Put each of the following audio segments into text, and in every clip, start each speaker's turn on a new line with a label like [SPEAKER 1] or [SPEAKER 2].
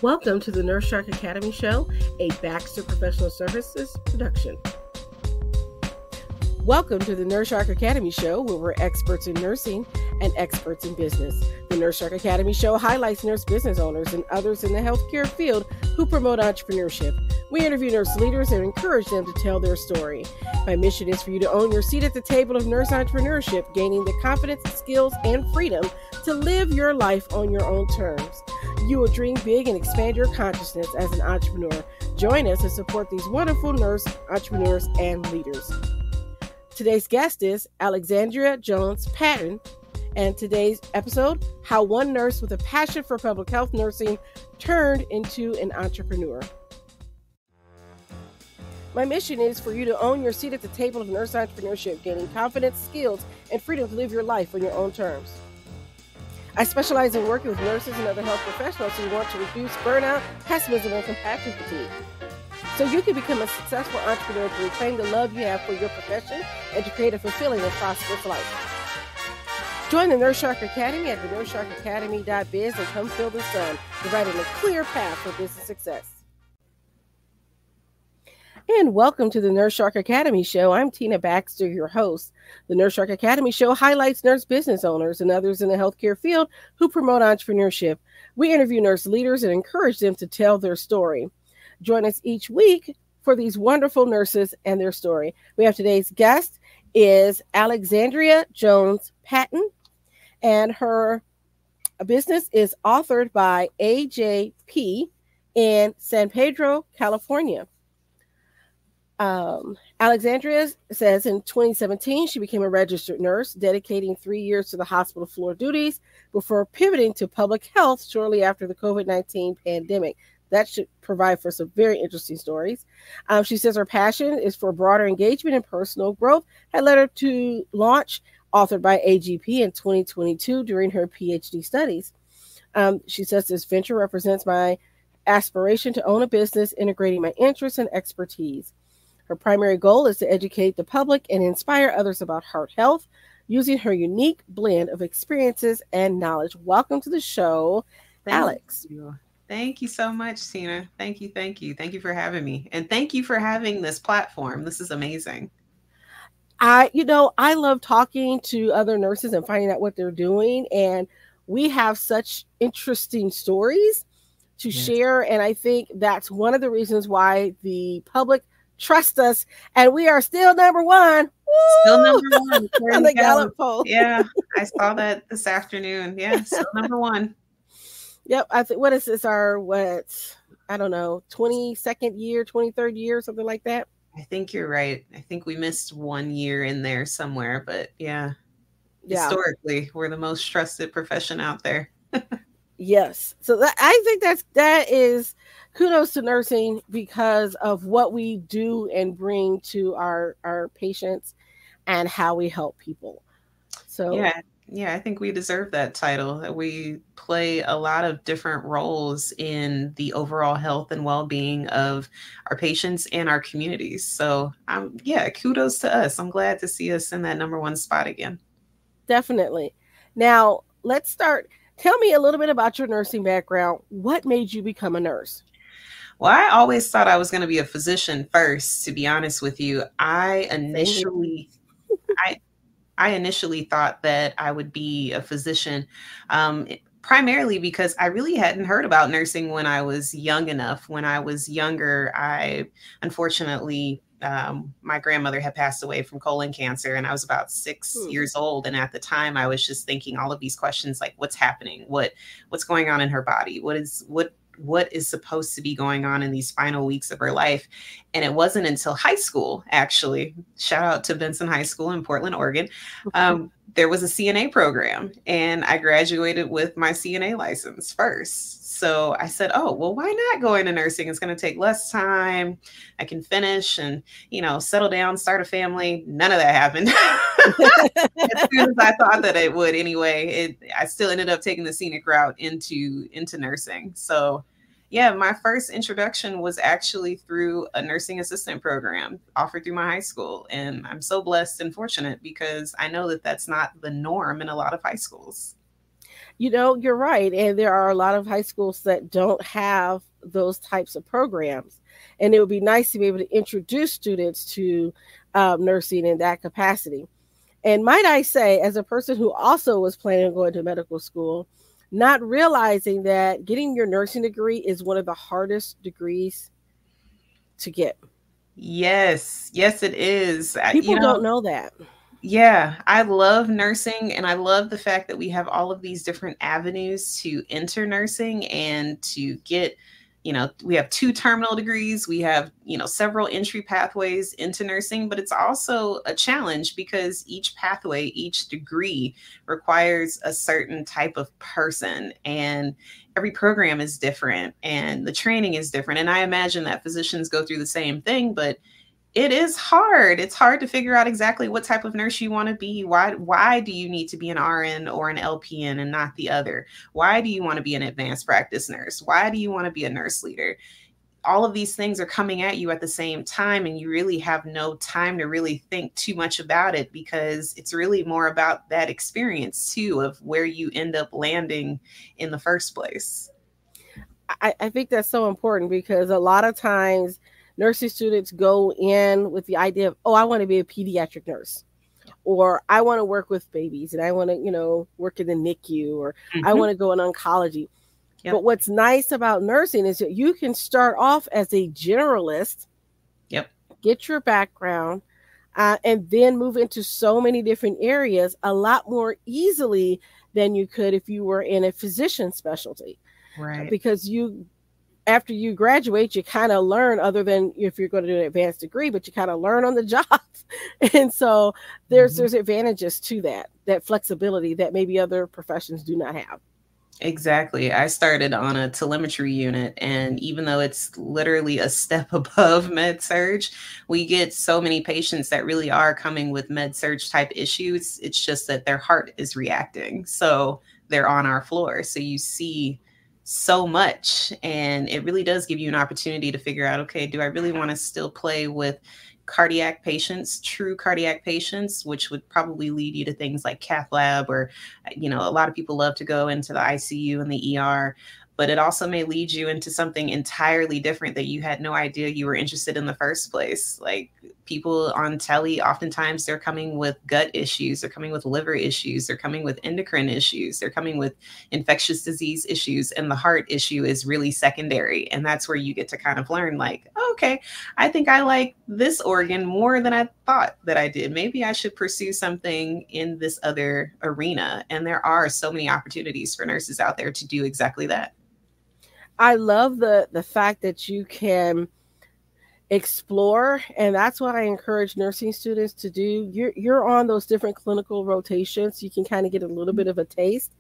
[SPEAKER 1] Welcome to the Nurse Shark Academy Show, a Baxter Professional Services production. Welcome to the Nurse Shark Academy Show, where we're experts in nursing and experts in business. The Nurse Shark Academy Show highlights nurse business owners and others in the healthcare field who promote entrepreneurship. We interview nurse leaders and encourage them to tell their story. My mission is for you to own your seat at the table of nurse entrepreneurship, gaining the confidence, skills, and freedom to live your life on your own terms. You will dream big and expand your consciousness as an entrepreneur. Join us to support these wonderful nurse entrepreneurs and leaders. Today's guest is Alexandria Jones-Patten, and today's episode, how one nurse with a passion for public health nursing turned into an entrepreneur. My mission is for you to own your seat at the table of nurse entrepreneurship, gaining confidence, skills, and freedom to live your life on your own terms. I specialize in working with nurses and other health professionals who want to reduce burnout, pessimism, and compassion fatigue, so you can become a successful entrepreneur to reclaim the love you have for your profession and to create a fulfilling and prosperous life. Join the Nurse Shark Academy at thenursesharkacademy.biz and come feel the sun, providing a clear path for business success. And welcome to the Nurse Shark Academy Show. I'm Tina Baxter, your host. The Nurse Shark Academy Show highlights nurse business owners and others in the healthcare field who promote entrepreneurship. We interview nurse leaders and encourage them to tell their story. Join us each week for these wonderful nurses and their story. We have today's guest is Alexandria Jones-Patten, and her business is authored by AJP in San Pedro, California. Alexandria says in 2017, she became a registered nurse, dedicating 3 years to the hospital floor duties before pivoting to public health shortly after the COVID-19 pandemic. That should provide for some very interesting stories. She says her passion is for broader engagement and personal growth, had led her to launch authored by AGP in 2022 during her PhD studies. She says this venture represents my aspiration to own a business, integrating my interests and expertise. Her primary goal is to educate the public and inspire others about heart health using her unique blend of experiences and knowledge. Welcome to the show, Alex.
[SPEAKER 2] Thank you so much, Tina. Thank you. Thank you for having me. And thank you for having this platform. This is amazing.
[SPEAKER 1] I love talking to other nurses and finding out what they're doing. And we have such interesting stories to share. And I think that's one of the reasons why the public trust us. And we are still number one.
[SPEAKER 2] Still number one.
[SPEAKER 1] On the Gallup poll.
[SPEAKER 2] Yeah, I saw that this afternoon. Yeah, still number one.
[SPEAKER 1] Yep. I think, what is this? Our, 22nd year, 23rd year, something like that.
[SPEAKER 2] I think you're right. I think we missed 1 year in there somewhere, but yeah. Historically, we're the most trusted profession out there.
[SPEAKER 1] Yes. So I think that is kudos to nursing because of what we do and bring to our patients and how we help people. So
[SPEAKER 2] yeah, I think we deserve that title. We play a lot of different roles in the overall health and well-being of our patients and our communities. So kudos to us. I'm glad to see us in that number one spot again.
[SPEAKER 1] Definitely. Now, let's start. Tell me a little bit about your nursing background. What made you become a nurse?
[SPEAKER 2] Well, I always thought I was going to be a physician first, to be honest with you. I initially thought that I would be a physician, primarily because I really hadn't heard about nursing when I was young enough. When I was younger, unfortunately, my grandmother had passed away from colon cancer, and I was about 6 years old. And at the time, I was just thinking all of these questions, like what's happening, what's going on in her body, what is supposed to be going on in these final weeks of her life. And it wasn't until high school, actually, shout out to Benson High School in Portland, Oregon. There was a CNA program, and I graduated with my CNA license first. So I said, oh, well, why not go into nursing? It's going to take less time. I can finish and, settle down, start a family. None of that happened. As soon as I thought that it would anyway, I still ended up taking the scenic route into nursing. So yeah, my first introduction was actually through a nursing assistant program offered through my high school. And I'm so blessed and fortunate because I know that that's not the norm in a lot of high schools.
[SPEAKER 1] You're right. And there are a lot of high schools that don't have those types of programs. And it would be nice to be able to introduce students to nursing in that capacity. And might I say, as a person who also was planning on going to medical school, not realizing that getting your nursing degree is one of the hardest degrees to get.
[SPEAKER 2] Yes, yes, it is.
[SPEAKER 1] People don't know that.
[SPEAKER 2] Yeah, I love nursing and I love the fact that we have all of these different avenues to enter nursing and to get, we have two terminal degrees, we have, several entry pathways into nursing, but it's also a challenge because each pathway, each degree requires a certain type of person, and every program is different and the training is different. And I imagine that physicians go through the same thing, but it is hard. It's hard to figure out exactly what type of nurse you want to be. Why do you need to be an RN or an LPN and not the other? Why do you want to be an advanced practice nurse? Why do you want to be a nurse leader? All of these things are coming at you at the same time, and you really have no time to really think too much about it because it's really more about that experience too of where you end up landing in the first place.
[SPEAKER 1] I think that's so important because a lot of times nursing students go in with the idea of, oh, I want to be a pediatric nurse, or I want to work with babies and I want to, work in the NICU, or I want to go in oncology. Yep. But what's nice about nursing is that you can start off as a generalist, get your background, and then move into so many different areas a lot more easily than you could if you were in a physician specialty.
[SPEAKER 2] Right.
[SPEAKER 1] Because after you graduate, you kind of learn, other than if you're going to do an advanced degree, but you kind of learn on the job. And so there's advantages to that flexibility that maybe other professions do not have.
[SPEAKER 2] Exactly. I started on a telemetry unit, and even though it's literally a step above med surge, we get so many patients that really are coming with med surge type issues. It's just that their heart is reacting. So they're on our floor. So you see so much, and it really does give you an opportunity to figure out, okay, do I really want to still play with cardiac patients, true cardiac patients, which would probably lead you to things like cath lab, or, a lot of people love to go into the ICU and the ER, but it also may lead you into something entirely different that you had no idea you were interested in the first place. Like people on telly, oftentimes they're coming with gut issues, they're coming with liver issues, they're coming with endocrine issues, they're coming with infectious disease issues, and the heart issue is really secondary. And that's where you get to kind of learn, like, okay, I think I like this organ more than I thought that I did. Maybe I should pursue something in this other arena. And there are so many opportunities for nurses out there to do exactly that.
[SPEAKER 1] I love the fact that you can explore, and that's what I encourage nursing students to do. You're on those different clinical rotations, you can kind of get a little bit of a taste.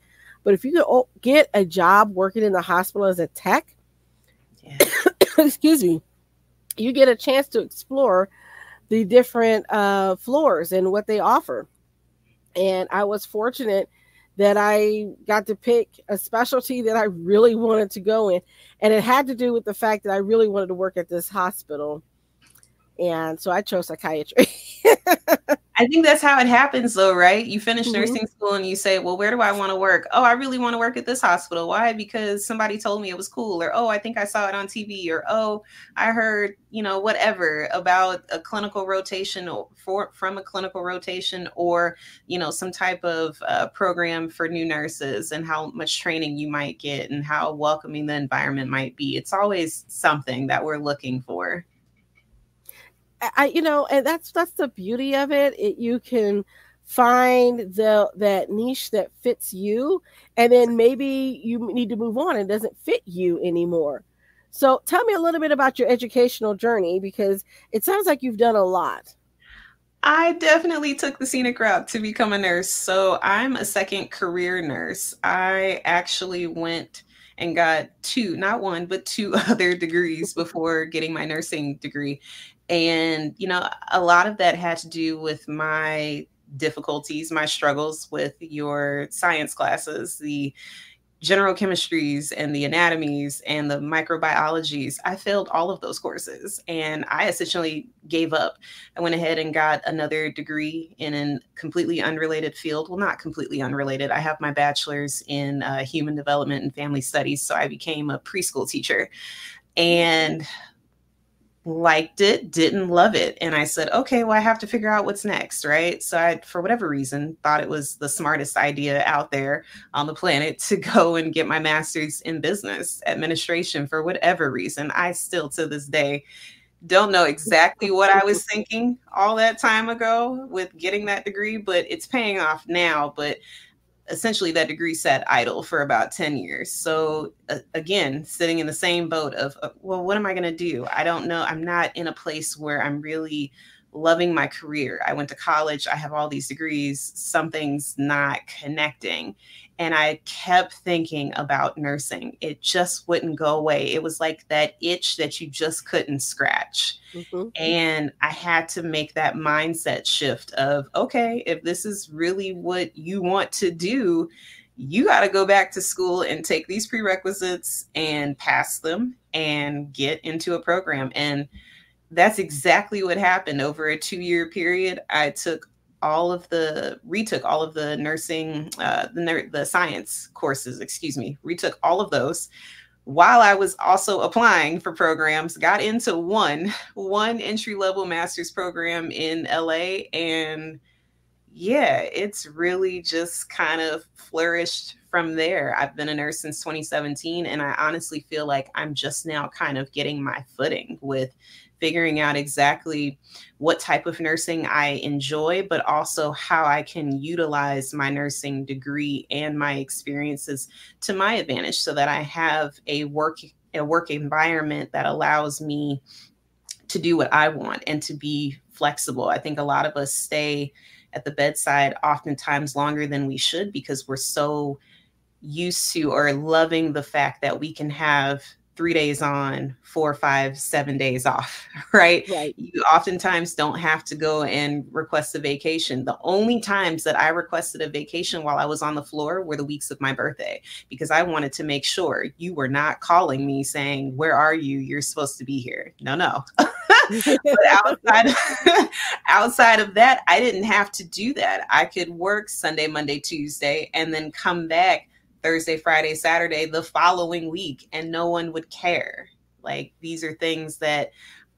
[SPEAKER 1] But if you could get a job working in the hospital as a tech, excuse me, you get a chance to explore the different floors and what they offer. And I was fortunate that I got to pick a specialty that I really wanted to go in. And it had to do with the fact that I really wanted to work at this hospital. And so I chose psychiatry.
[SPEAKER 2] I think that's how it happens though, right? You finish nursing school and you say, well, where do I want to work? Oh, I really want to work at this hospital. Why? Because somebody told me it was cool, or, oh, I think I saw it on TV, or, oh, I heard, whatever about a clinical rotation from a clinical rotation, or, some type of program for new nurses and how much training you might get and how welcoming the environment might be. It's always something that we're looking for.
[SPEAKER 1] And that's the beauty of it. You can find that niche that fits you, and then maybe you need to move on. It doesn't fit you anymore. So tell me a little bit about your educational journey, because it sounds like you've done a lot.
[SPEAKER 2] I definitely took the scenic route to become a nurse. So I'm a second career nurse. I actually went and got not one, but two other degrees before getting my nursing degree. And, a lot of that had to do with my difficulties, my struggles with your science classes, the general chemistries and the anatomies and the microbiologies. I failed all of those courses and I essentially gave up. I went ahead and got another degree in a completely unrelated field. Well, not completely unrelated. I have my bachelor's in human development and family studies. So I became a preschool teacher and liked it, didn't love it. And I said, okay, well, I have to figure out what's next, right? So I, for whatever reason, thought it was the smartest idea out there on the planet to go and get my master's in business administration for whatever reason. I still, to this day, don't know exactly what I was thinking all that time ago with getting that degree, but it's paying off now. But essentially that degree sat idle for about 10 years. So again, sitting in the same boat of, well, what am I going to do? I don't know. I'm not in a place where I'm really loving my career. I went to college. I have all these degrees. Something's not connecting. And I kept thinking about nursing. It just wouldn't go away. It was like that itch that you just couldn't scratch. Mm-hmm. And I had to make that mindset shift of, okay, if this is really what you want to do, you got to go back to school and take these prerequisites and pass them and get into a program. And that's exactly what happened. Over a 2-year period, I retook all of the nursing, the science courses, retook all of those while I was also applying for programs, got into one entry-level master's program in LA. And yeah, it's really just kind of flourished from there. I've been a nurse since 2017, and I honestly feel like I'm just now kind of getting my footing with figuring out exactly what type of nursing I enjoy, but also how I can utilize my nursing degree and my experiences to my advantage so that I have a work environment that allows me to do what I want and to be flexible. I think a lot of us stay at the bedside oftentimes longer than we should because we're so used to or loving the fact that we can have 3 days on, 4, 5, 7 days off, right? You oftentimes don't have to go and request a vacation. The only times that I requested a vacation while I was on the floor were the weeks of my birthday, because I wanted to make sure you were not calling me saying, where are you? You're supposed to be here. No. But outside of that, I didn't have to do that. I could work Sunday, Monday, Tuesday, and then come back Thursday, Friday, Saturday, the following week, and no one would care. Like, these are things that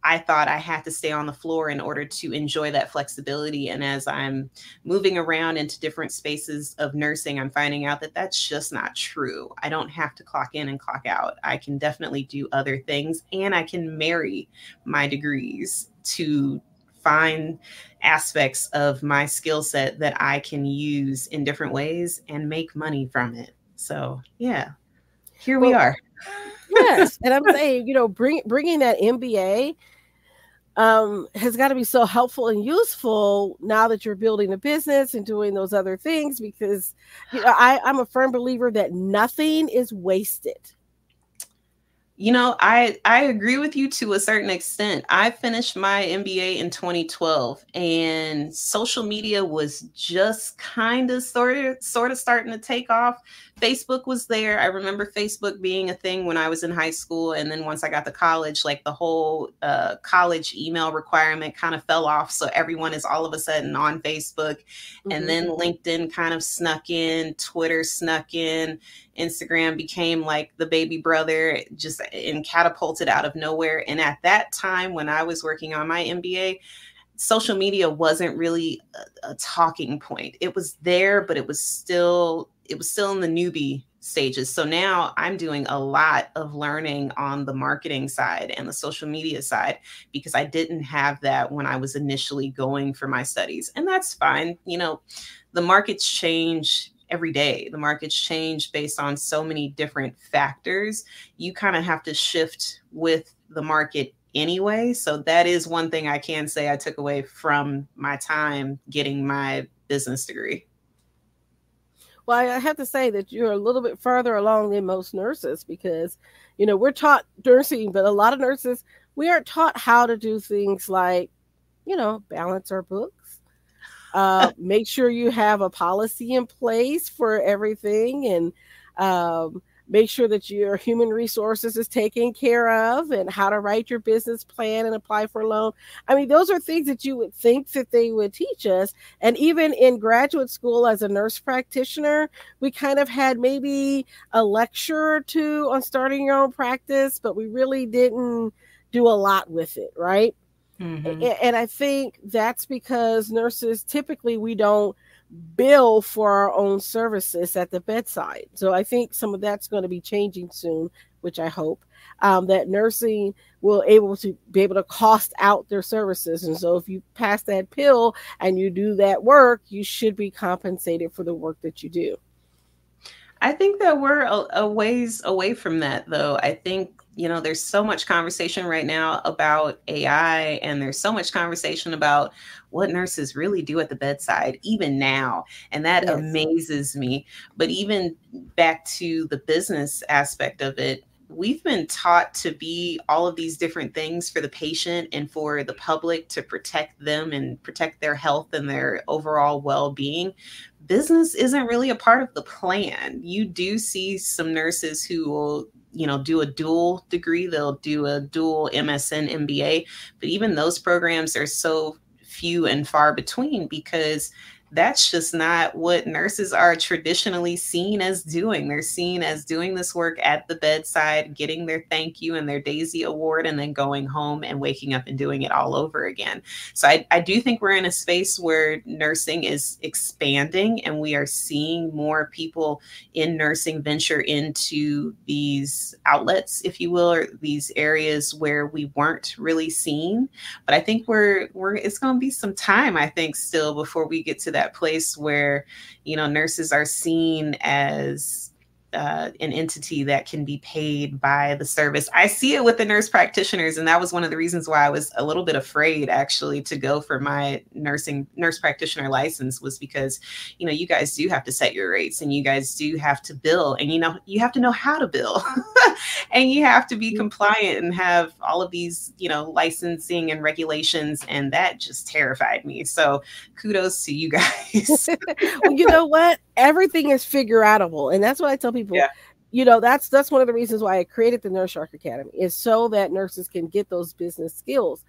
[SPEAKER 2] I thought I had to stay on the floor in order to enjoy that flexibility. And as I'm moving around into different spaces of nursing, I'm finding out that that's just not true. I don't have to clock in and clock out. I can definitely do other things, and I can marry my degrees to find aspects of my skill set that I can use in different ways and make money from it. So yeah, here we are.
[SPEAKER 1] Yes. And I'm saying, bringing that MBA has got to be so helpful and useful now that you're building a business and doing those other things, because I'm a firm believer that nothing is wasted.
[SPEAKER 2] I agree with you to a certain extent. I finished my MBA in 2012, and social media was just kind of sort of starting to take off. Facebook was there. I remember Facebook being a thing when I was in high school. And then once I got to college, like the whole college email requirement kind of fell off. So everyone is all of a sudden on Facebook. Mm-hmm. And then LinkedIn kind of snuck in, Twitter snuck in, Instagram became like the baby brother, just and catapulted out of nowhere. And at that time, when I was working on my MBA, social media wasn't really a talking point. It was there, but it was still in the newbie stages. So now I'm doing a lot of learning on the marketing side and the social media side, because I didn't have that when I was initially going for my studies. And that's fine. The markets change every day. The markets change based on so many different factors. You kind of have to shift with the market anyway. So that is one thing I can say I took away from my time getting my business degree.
[SPEAKER 1] Well, I have to say that you're a little bit further along than most nurses, because, we're taught nursing, but a lot of nurses, we aren't taught how to do things like, balance our books. Make sure you have a policy in place for everything. And Make sure that your human resources is taken care of, and how to write your business plan and apply for a loan. I mean, those are things that you would think that they would teach us. And even in graduate school as a nurse practitioner, we kind of had maybe a lecture or two on starting your own practice, but we really didn't do a lot with it, right? Mm-hmm. And I think that's because nurses, typically we don't bill for our own services at the bedside. So I think some of that's going to be changing soon, which I hope, that nursing will be able to cost out their services. And so if you pass that pill and you do that work, you should be compensated for the work that you do.
[SPEAKER 2] I think that we're a ways away from that, though. I think, there's so much conversation right now about AI, and there's so much conversation about what nurses really do at the bedside, even now. And that amazes me. But even back to the business aspect of it, we've been taught to be all of these different things for the patient and for the public, to protect them and protect their health and their overall well-being. Business isn't really a part of the plan. You do see some nurses who will, do a dual degree. They'll do a dual MSN MBA, but even those programs are so few and far between, because that's just not what nurses are traditionally seen as doing. They're seen as doing this work at the bedside, getting their thank you and their Daisy Award, and then going home and waking up and doing it all over again. So I do think we're in a space where nursing is expanding, and we are seeing more people in nursing venture into these outlets, if you will, or these areas where we weren't really seen. But I think it's going to be some time, I think, still before we get to that place where, nurses are seen as an entity that can be paid by the service. I see it with the nurse practitioners, and that was one of the reasons why I was a little bit afraid, actually, to go for my nurse practitioner license, was because, you guys do have to set your rates, and you guys do have to bill, and you have to know how to bill, and you have to be compliant and have all of these, licensing and regulations, and that just terrified me. So kudos to you guys.
[SPEAKER 1] Well, you know what? Everything is figure outable, and that's what I tell people. Yeah. That's one of the reasons why I created the Nurse Shark Academy, is so that nurses can get those business skills.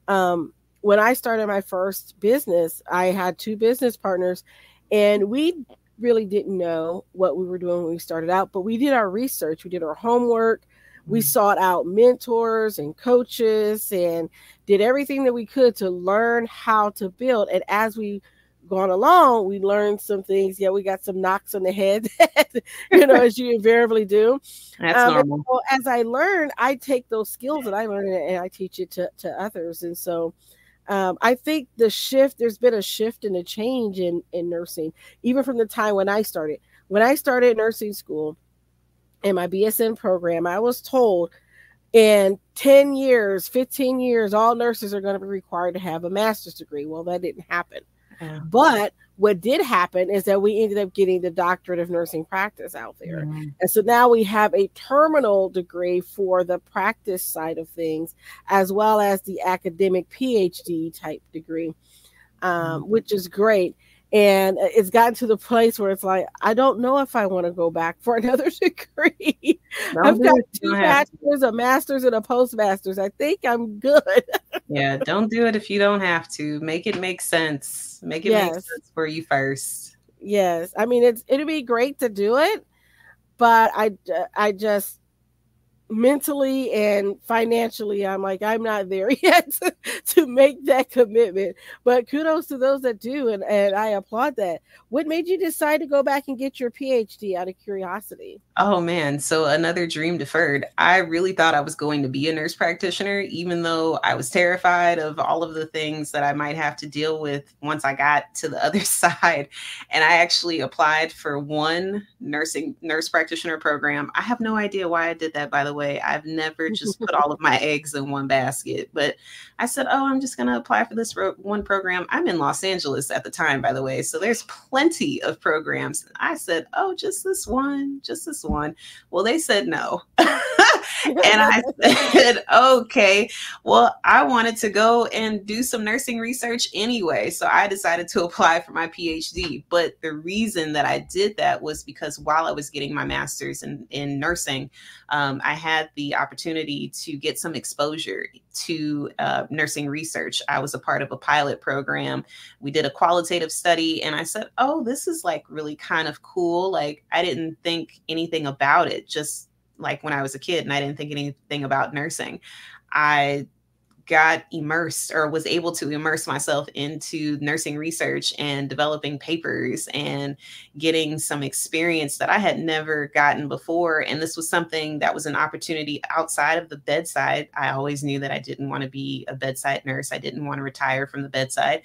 [SPEAKER 1] When I started my first business, I had 2 business partners, and we really didn't know what we were doing when we started out, but we did our research, we did our homework, we sought out mentors and coaches, and did everything that we could to learn how to build. And as we gone along, we learned some things. Yeah, we got some knocks on the head, as you invariably do.
[SPEAKER 2] That's normal.
[SPEAKER 1] So as I learn, I take those skills that I learned and I teach it to others. And so I think there's been a shift and a change in nursing, even from the time when I started. When I started nursing school in my BSN program, I was told in 10 years, 15 years, all nurses are going to be required to have a master's degree. Well, that didn't happen. But what did happen is that we ended up getting the doctorate of nursing practice out there. Mm-hmm. And so now we have a terminal degree for the practice side of things, as well as the academic PhD type degree, which is great. And it's gotten to the place where it's like, I don't know if I want to go back for another degree. I've got 2 bachelors, a master's, and a postmaster's. I think I'm good.
[SPEAKER 2] Yeah, don't do it if you don't have to. Make it make sense. Make it make sense for you first.
[SPEAKER 1] Yes. I mean, it'd be great to do it, but I just mentally and financially, I'm like, I'm not there yet to make that commitment. But kudos to those that do, and I applaud that. What made you decide to go back and get your PhD, out of curiosity?
[SPEAKER 2] Oh man, so another dream deferred. I really thought I was going to be a nurse practitioner, even though I was terrified of all of the things that I might have to deal with once I got to the other side. And I actually applied for one nurse practitioner program. I have no idea why I did that, by the way. I've never just put all of my eggs in one basket, but I said, oh, I'm just going to apply for this one program. I'm in Los Angeles at the time, by the way. So there's plenty of programs. I said, oh, just this one. Well, they said no. And I said, okay, well, I wanted to go and do some nursing research anyway. So I decided to apply for my PhD. But the reason that I did that was because while I was getting my master's in nursing, I had the opportunity to get some exposure to nursing research. I was a part of a pilot program. We did a qualitative study, and I said, oh, this is like really kind of cool. Like, I didn't think anything about it, just like when I was a kid, and I didn't think anything about nursing. I got immersed, or was able to immerse myself into nursing research and developing papers and getting some experience that I had never gotten before. And this was something that was an opportunity outside of the bedside. I always knew that I didn't want to be a bedside nurse. I didn't want to retire from the bedside.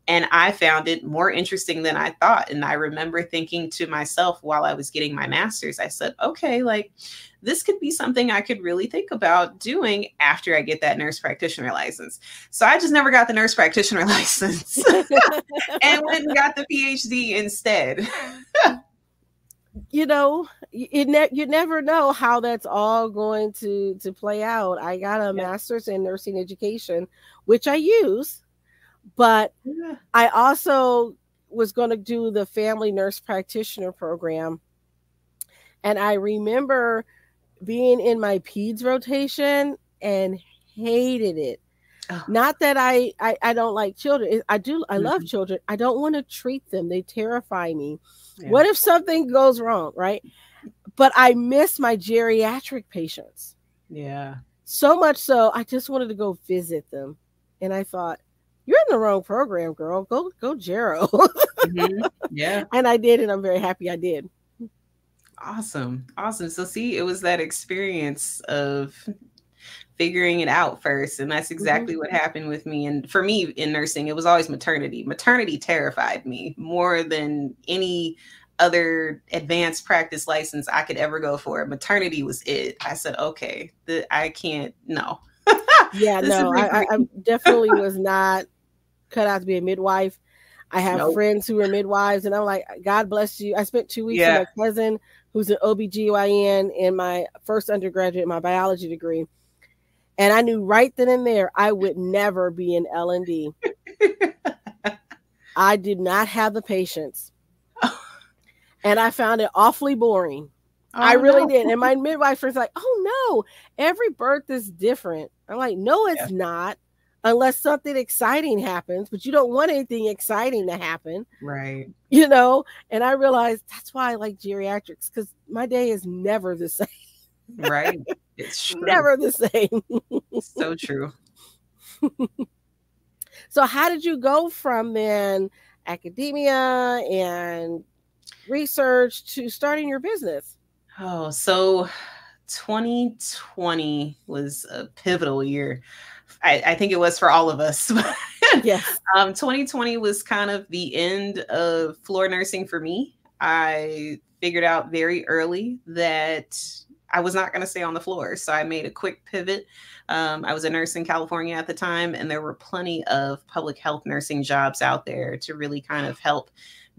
[SPEAKER 2] And I found it more interesting than I thought. And I remember thinking to myself while I was getting my master's, I said, okay, like, this could be something I could really think about doing after I get that nurse practitioner license. So I just never got the nurse practitioner license and went and got the PhD instead.
[SPEAKER 1] You know, you never know how that's all going to play out. I got a master's in nursing education, which I use, but I also was going to do the family nurse practitioner program. And I remember being in my peds rotation and hated it. Oh. Not that I don't like children. I love children. I don't want to treat them. They terrify me. Yeah. What if something goes wrong, right? But I miss my geriatric patients.
[SPEAKER 2] Yeah.
[SPEAKER 1] So much so, I just wanted to go visit them. And I thought, you're in the wrong program, girl. Go Gero.
[SPEAKER 2] Yeah.
[SPEAKER 1] And I did, and I'm very happy I did.
[SPEAKER 2] Awesome. So see, it was that experience of figuring it out first. And that's exactly what happened with me. And for me in nursing, it was always maternity. Maternity terrified me more than any other advanced practice license I could ever go for. Maternity was it. I said, okay, I can't, no.
[SPEAKER 1] Yeah, no, I definitely was not cut out to be a midwife. I have friends who are midwives, and I'm like, God bless you. I spent 2 weeks with my cousin, who's an OBGYN, in my first undergraduate in my biology degree. And I knew right then and there I would never be an L&D. I did not have the patience. And I found it awfully boring. Oh, I really did. And my midwife was like, oh no, every birth is different. I'm like, no, it's not. Unless something exciting happens, but you don't want anything exciting to happen.
[SPEAKER 2] Right.
[SPEAKER 1] You know, and I realized that's why I like geriatrics, because my day is never the same.
[SPEAKER 2] Right. It's true.
[SPEAKER 1] Never the same.
[SPEAKER 2] So true.
[SPEAKER 1] So how did you go from then academia and research to starting your business?
[SPEAKER 2] Oh, so 2020 was a pivotal year. I think it was for all of us.
[SPEAKER 1] Yes.
[SPEAKER 2] 2020 was kind of the end of floor nursing for me. I figured out very early that I was not going to stay on the floor. So I made a quick pivot. I was a nurse in California at the time, and there were plenty of public health nursing jobs out there to really kind of help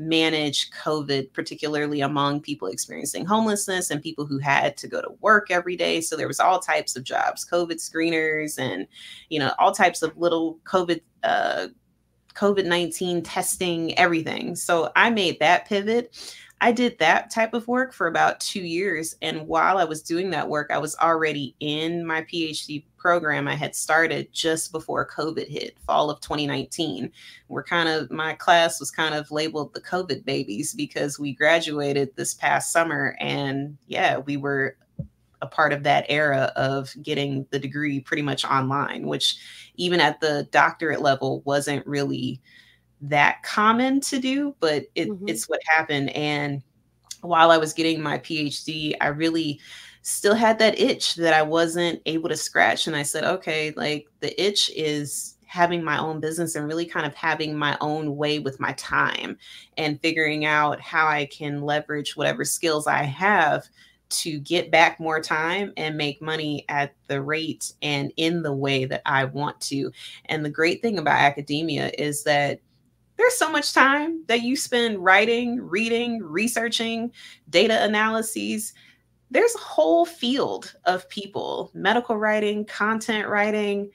[SPEAKER 2] manage COVID, particularly among people experiencing homelessness and people who had to go to work every day. So there was all types of jobs, COVID screeners, and, you know, all types of little COVID-19 testing, everything. So I made that pivot. I did that type of work for about 2 years. And while I was doing that work, I was already in my PhD program. I had started just before COVID hit, fall of 2019. My class was kind of labeled the COVID babies because we graduated this past summer. And yeah, we were a part of that era of getting the degree pretty much online, which even at the doctorate level wasn't really that common to do, but it's what happened. And while I was getting my PhD, I really still had that itch that I wasn't able to scratch. And I said, okay, like, the itch is having my own business and really kind of having my own way with my time and figuring out how I can leverage whatever skills I have to get back more time and make money at the rate and in the way that I want to. And the great thing about academia is that there's so much time that you spend writing, reading, researching, data analyses. there's a whole field of people, medical writing, content writing,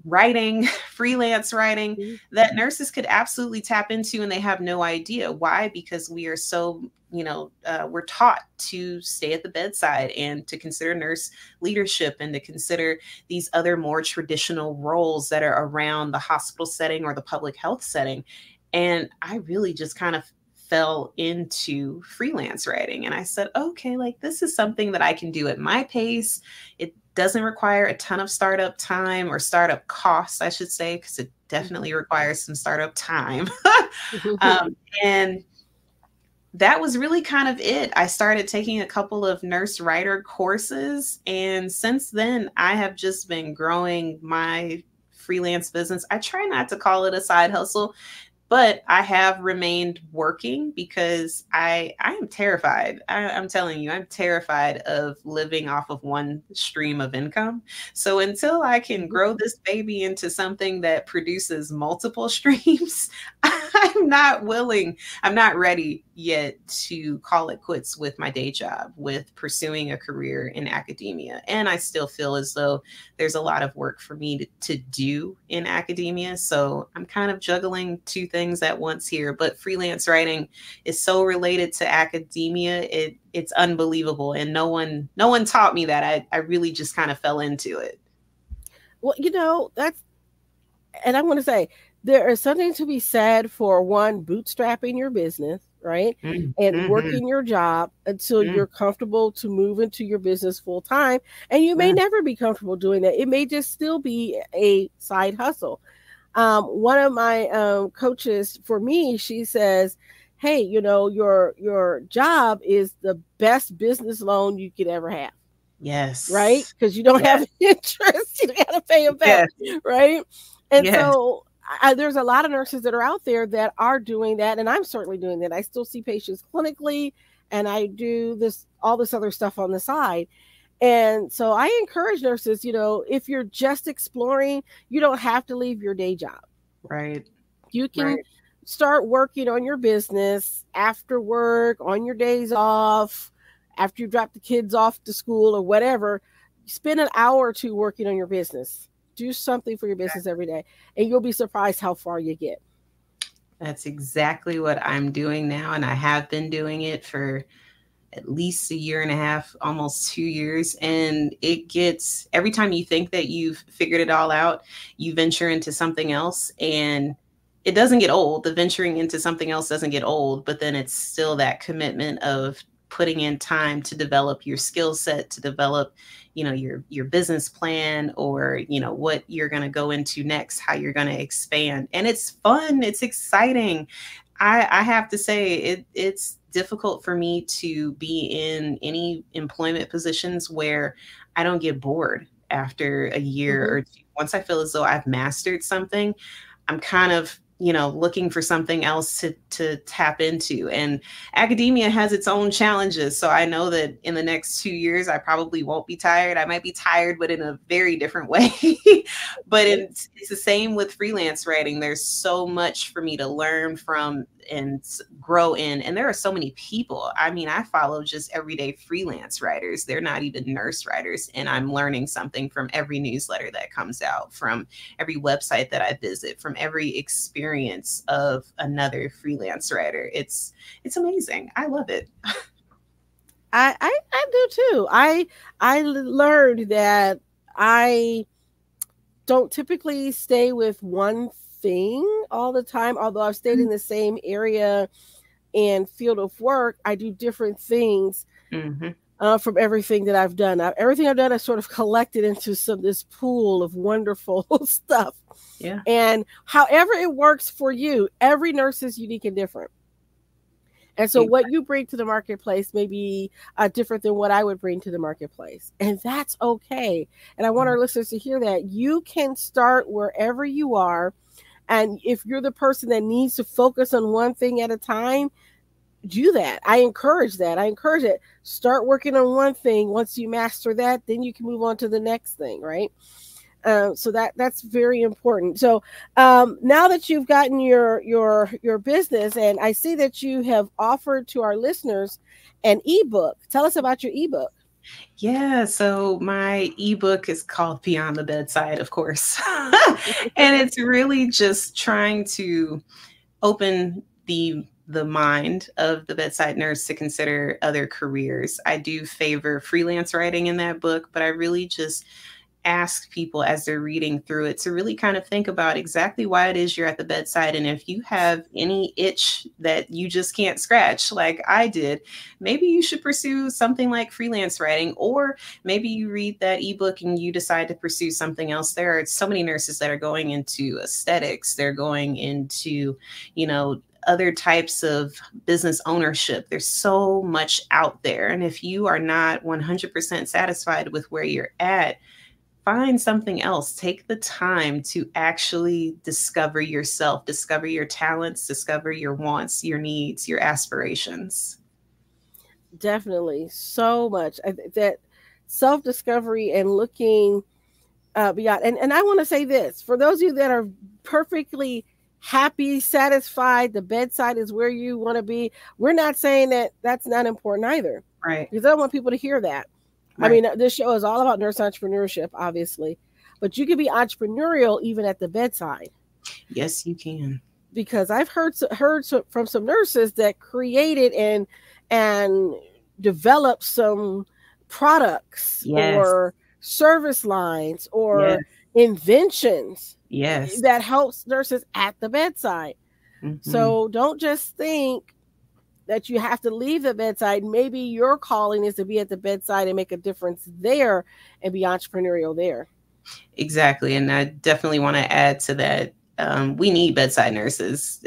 [SPEAKER 2] writing, freelance writing, that nurses could absolutely tap into, and they have no idea why, because we are so, we're taught to stay at the bedside and to consider nurse leadership and to consider these other more traditional roles that are around the hospital setting or the public health setting. And I really just kind of fell into freelance writing, and I said, okay, like this is something that I can do at my pace. It doesn't require a ton of startup time, or startup costs, I should say, because it definitely requires some startup time. And that was really kind of it. I started taking a couple of nurse writer courses, and since then I have just been growing my freelance business. I try not to call it a side hustle, but I have remained working because I am terrified. I'm telling you, I'm terrified of living off of one stream of income. So until I can grow this baby into something that produces multiple streams, I'm not ready yet to call it quits with my day job, with pursuing a career in academia. And I still feel as though there's a lot of work for me to do in academia. So I'm kind of juggling two things at once here, but freelance writing is so related to academia. It's unbelievable. And no one taught me that. I really just kind of fell into it.
[SPEAKER 1] Well, and I want to say, there is something to be said for one, bootstrapping your business, right? And working your job until you're comfortable to move into your business full time. And you may never be comfortable doing that. It may just still be a side hustle. One of my coaches for me, she says, hey, your job is the best business loan you could ever have.
[SPEAKER 2] Yes.
[SPEAKER 1] Right? Because you don't have interest. You got to pay them back. Yes. Right? And so there's a lot of nurses that are out there that are doing that. And I'm certainly doing that. I still see patients clinically, and I do all this other stuff on the side. And so I encourage nurses, if you're just exploring, you don't have to leave your day job.
[SPEAKER 2] Right.
[SPEAKER 1] You can start working on your business after work, on your days off, after you drop the kids off to school or whatever. Spend an hour or two working on your business. Do something for your business every day, and you'll be surprised how far you get.
[SPEAKER 2] That's exactly what I'm doing now. And I have been doing it for at least a year and a half, almost 2 years. And it gets, every time you think that you've figured it all out, you venture into something else, and it doesn't get old. The venturing into something else doesn't get old, but then it's still that commitment of putting in time to develop your skill set, to develop, your business plan, or, what you're going to go into next, how you're going to expand. And it's fun. It's exciting. I have to say it's difficult for me to be in any employment positions where I don't get bored after a year or two. Once I feel as though I've mastered something, I'm kind of, looking for something else to tap into. And academia has its own challenges. So I know that in the next 2 years, I probably won't be tired. I might be tired, but in a very different way. But it's the same with freelance writing. There's so much for me to learn from and grow in. And there are so many people. I mean, I follow just everyday freelance writers. They're not even nurse writers. And I'm learning something from every newsletter that comes out, from every website that I visit, from every experience of another freelance writer. It's amazing. I love it.
[SPEAKER 1] I do too. I learned that I don't typically stay with one thing all the time. Although I've stayed in the same area and field of work, I do different things from everything that I've done. Everything I've done, I sort of collected into this pool of wonderful stuff.
[SPEAKER 2] Yeah.
[SPEAKER 1] And however it works for you, every nurse is unique and different. And so what you bring to the marketplace may be different than what I would bring to the marketplace. And that's okay. And I want our listeners to hear that. You can start wherever you are. And if you're the person that needs to focus on one thing at a time, do that. I encourage that. I encourage it. Start working on one thing. Once you master that, then you can move on to the next thing, right? So that's very important. So now that you've gotten your business, and I see that you have offered to our listeners an ebook. Tell us about your ebook.
[SPEAKER 2] Yeah, so my ebook is called Beyond the Bedside, of course. And it's really just trying to open the mind of the bedside nurse to consider other careers. I do favor freelance writing in that book, but I really just ask people as they're reading through it to really kind of think about exactly why it is you're at the bedside. And if you have any itch that you just can't scratch, like I did, maybe you should pursue something like freelance writing, or maybe you read that ebook and you decide to pursue something else. There are so many nurses that are going into aesthetics, they're going into, other types of business ownership. There's so much out there. And if you are not 100% satisfied with where you're at, find something else. Take the time to actually discover yourself, discover your talents, discover your wants, your needs, your aspirations.
[SPEAKER 1] Definitely. So much. That self-discovery and looking beyond. And I want to say this, for those of you that are perfectly happy, satisfied, the bedside is where you want to be. We're not saying that that's not important either.
[SPEAKER 2] Right.
[SPEAKER 1] Because I don't want people to hear that. Right. I mean, this show is all about nurse entrepreneurship, obviously, but you can be entrepreneurial even at the bedside.
[SPEAKER 2] Yes, you can.
[SPEAKER 1] Because I've heard from some nurses that created and developed some products, yes, or service lines or, yes, inventions,
[SPEAKER 2] yes,
[SPEAKER 1] that helps nurses at the bedside. Mm-hmm. So don't just think that you have to leave the bedside. Maybe your calling is to be at the bedside and make a difference there and be entrepreneurial there.
[SPEAKER 2] Exactly. And I definitely want to add to that. We need bedside nurses.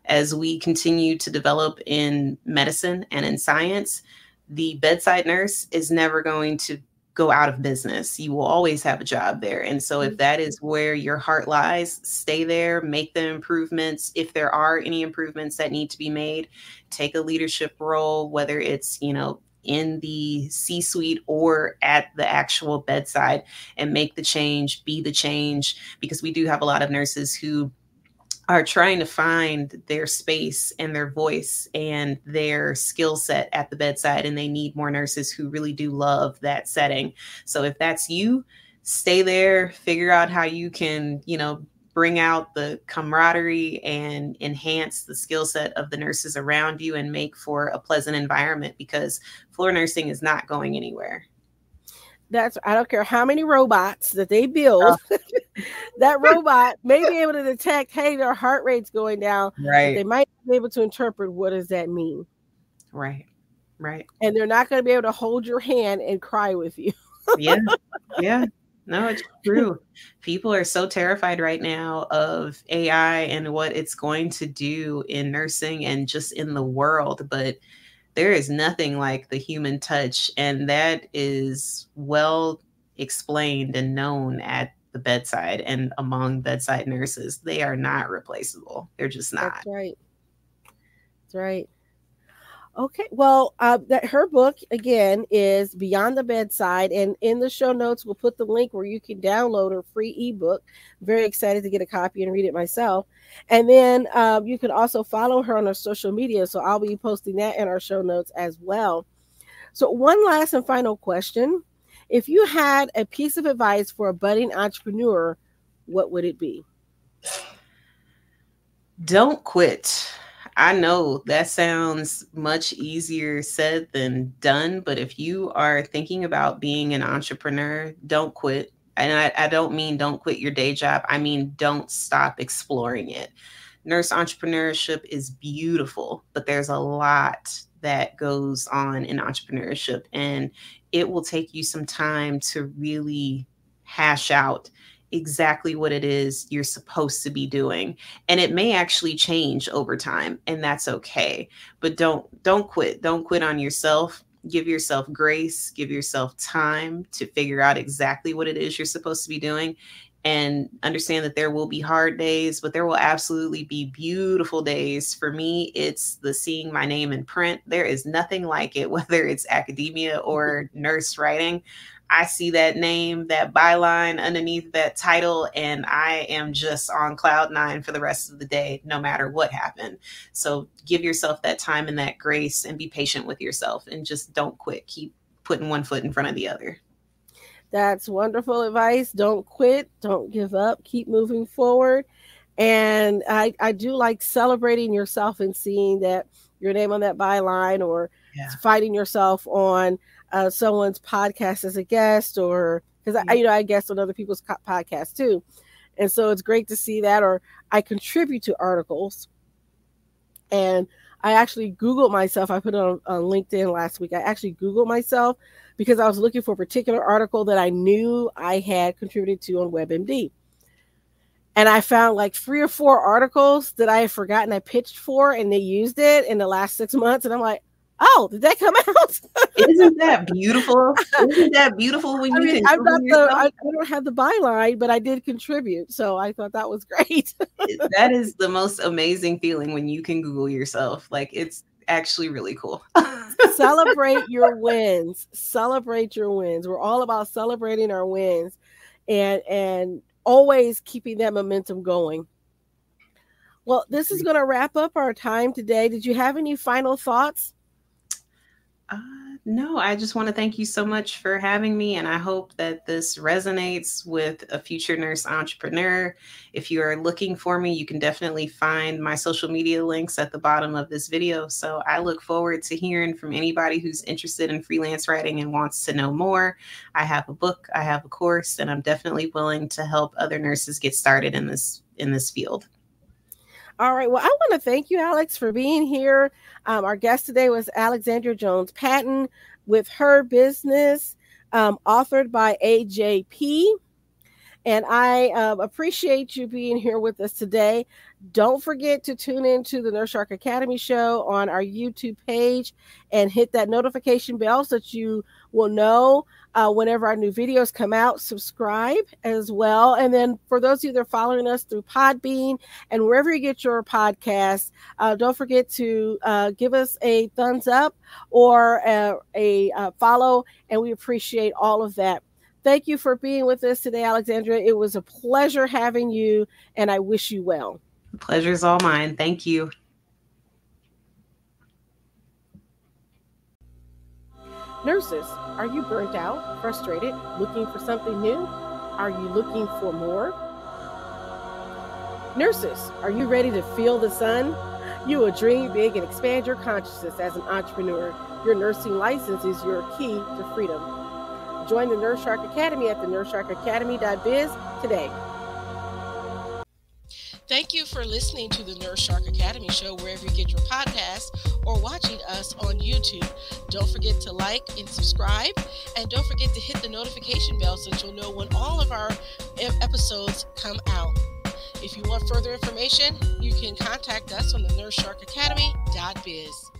[SPEAKER 2] As we continue to develop in medicine and in science, the bedside nurse is never going to go out of business. You will always have a job there. And so if that is where your heart lies, stay there, make the improvements. If there are any improvements that need to be made, take a leadership role, whether it's, in the C-suite or at the actual bedside, and make the change, be the change, because we do have a lot of nurses who are trying to find their space and their voice and their skill set at the bedside. And they need more nurses who really do love that setting. So if that's you, stay there, figure out how you can, bring out the camaraderie and enhance the skill set of the nurses around you and make for a pleasant environment, because floor nursing is not going anywhere.
[SPEAKER 1] I don't care how many robots that they build, that robot may be able to detect, hey, their heart rate's going down.
[SPEAKER 2] Right.
[SPEAKER 1] But they might be able to interpret, what does that mean?
[SPEAKER 2] Right. Right.
[SPEAKER 1] And they're not going to be able to hold your hand and cry with you.
[SPEAKER 2] Yeah. Yeah. No, it's true. People are so terrified right now of AI and what it's going to do in nursing and just in the world. But there is nothing like the human touch. And that is well explained and known at the bedside and among bedside nurses. They are not replaceable. They're just not.
[SPEAKER 1] That's right. That's right. Okay. Well, her book, again, is Beyond the Bedside. And in the show notes, we'll put the link where you can download her free ebook. Very excited to get a copy and read it myself. And then you can also follow her on her social media. So I'll be posting that in our show notes as well. So one last and final question. If you had a piece of advice for a budding entrepreneur, what would it be?
[SPEAKER 2] Don't quit. I know that sounds much easier said than done, but if you are thinking about being an entrepreneur, don't quit. And I don't mean don't quit your day job. I mean, don't stop exploring it. Nurse entrepreneurship is beautiful, but there's a lot that goes on in entrepreneurship, and it will take you some time to really hash out exactly what it is you're supposed to be doing. And it may actually change over time, and that's okay. But don't quit. Don't quit on yourself. Give yourself grace, give yourself time to figure out exactly what it is you're supposed to be doing, and understand that there will be hard days, but there will absolutely be beautiful days. For me, it's the seeing my name in print. There is nothing like it, whether it's academia or nurse writing. I see that name, that byline underneath that title, and I am just on cloud nine for the rest of the day, no matter what happened. So give yourself that time and that grace, and be patient with yourself, and just don't quit. Keep putting one foot in front of the other.
[SPEAKER 1] That's wonderful advice. Don't quit. Don't give up. Keep moving forward. And I do like celebrating yourself and seeing that your name on that byline, or finding yourself on someone's podcast as a guest, or because I guest on other people's podcasts too. And so it's great to see that. Or I contribute to articles. And I actually Googled myself. I put it on LinkedIn last week. I actually Googled myself because I was looking for a particular article that I knew I had contributed to on WebMD. And I found like 3 or 4 articles that I had forgotten I pitched for, and they used it in the last 6 months. And I'm like, oh, did that come out?
[SPEAKER 2] Isn't that beautiful? Isn't that beautiful when you can
[SPEAKER 1] I don't have the byline, but I did contribute. So I thought that was great.
[SPEAKER 2] That is the most amazing feeling when you can Google yourself. Like, it's actually really cool.
[SPEAKER 1] Celebrate your wins. Celebrate your wins. We're all about celebrating our wins and always keeping that momentum going. Well, this is going to wrap up our time today. Did you have any final thoughts?
[SPEAKER 2] No, I just want to thank you so much for having me. And I hope that this resonates with a future nurse entrepreneur. If you are looking for me, you can definitely find my social media links at the bottom of this video. So I look forward to hearing from anybody who's interested in freelance writing and wants to know more. I have a book, I have a course, and I'm definitely willing to help other nurses get started in this field.
[SPEAKER 1] All right. Well, I want to thank you, Alex, for being here. Our guest today was Alexandria Jones-Patten with Her Business, authored by AJP. And I appreciate you being here with us today. Don't forget to tune into the Nurse Shark Academy show on our YouTube page and hit that notification bell so that you will know whenever our new videos come out. Subscribe as well. And then for those of you that are following us through Podbean and wherever you get your podcasts, don't forget to give us a thumbs up or a follow, and we appreciate all of that. Thank you for being with us today, Alexandria. It was a pleasure having you, and I wish you well.
[SPEAKER 2] The pleasure's all mine. Thank you.
[SPEAKER 1] Nurses, are you burnt out, frustrated, looking for something new? Are you looking for more? Nurses, are you ready to feel the sun? You will dream big and expand your consciousness as an entrepreneur. Your nursing license is your key to freedom. Join the Nurse Shark Academy at the entrepreneurship.biz today. Thank you for listening to the Nurse Shark Academy show wherever you get your podcasts or watching us on YouTube. Don't forget to like and subscribe, and don't forget to hit the notification bell so that you'll know when all of our episodes come out. If you want further information, you can contact us on the entrepreneurship.biz.